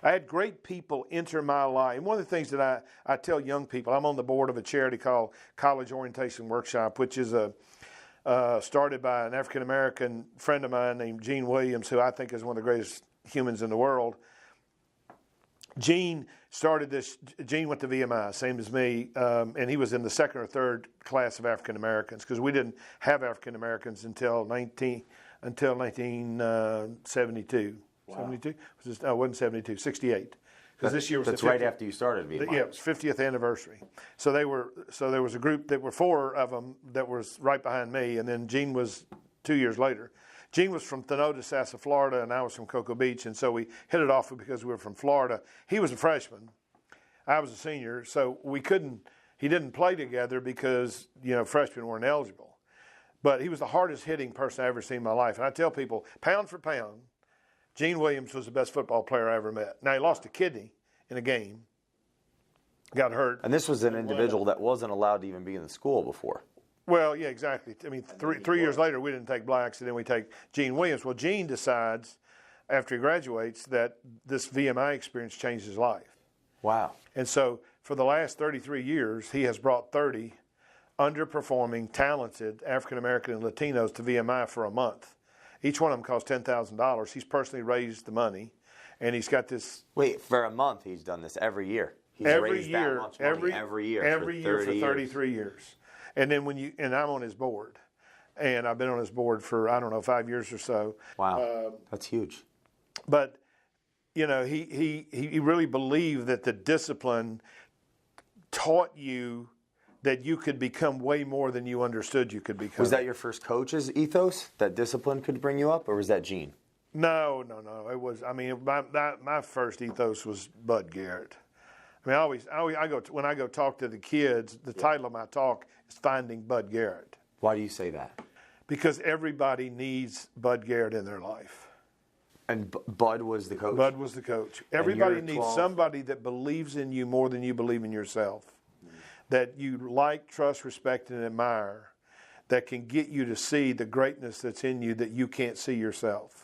I had great people enter my life. And one of the things that I tell young people, I'm on the board of a charity called College Orientation Workshop, which is started by an African-American friend of mine named Gene Williams, who I think is one of the greatest humans in the world. Gene started this. Gene went to VMI, same as me, and he was in the second or third class of African Americans because we didn't have African Americans until 1972. Wow. 72? It wasn't 72. 68. Because this year was that's right after you started VMI. Yeah, it was 50th anniversary. So there was a group that were 4 of them that was right behind me, and then Gene was 2 years later. Gene was from Thanodisassa, Florida, and I was from Cocoa Beach, and so we hit it off because we were from Florida. He was a freshman. I was a senior, so he didn't play together because, freshmen weren't eligible. But he was the hardest hitting person I ever seen in my life. And I tell people, pound for pound, Gene Williams was the best football player I ever met. Now, he lost a kidney in a game, got hurt. And this was an individual that wasn't allowed to even be in the school before. Well, yeah, exactly. I mean, three years later, we didn't take blacks, and then we take Gene Williams. Well, Gene decides, after he graduates, that this VMI experience changed his life. Wow. And so for the last 33 years, he has brought 30 underperforming, talented African-American and Latinos to VMI for a month. Each one of them costs $10,000. He's personally raised the money, and he's got this. Wait, for a month he's done this every year. He's raised that much money every year for 33 years. And then and I'm on his board, and I've been on his board for 5 years or so. Wow, that's huge. But he really believed that the discipline taught you that you could become way more than you understood you could become. Was that your first coach's ethos, that discipline could bring you up, or was that Gene? No. It was. I mean, my first ethos was Bud Garrett. I mean, when I go talk to the kids, the title of my talk is Finding Bud Garrett. Why do you say that? Because everybody needs Bud Garrett in their life. And Bud was the coach? Bud was the coach. Everybody needs somebody that believes in you more than you believe in yourself. That you like, trust, respect, and admire. That can get you to see the greatness that's in you that you can't see yourself.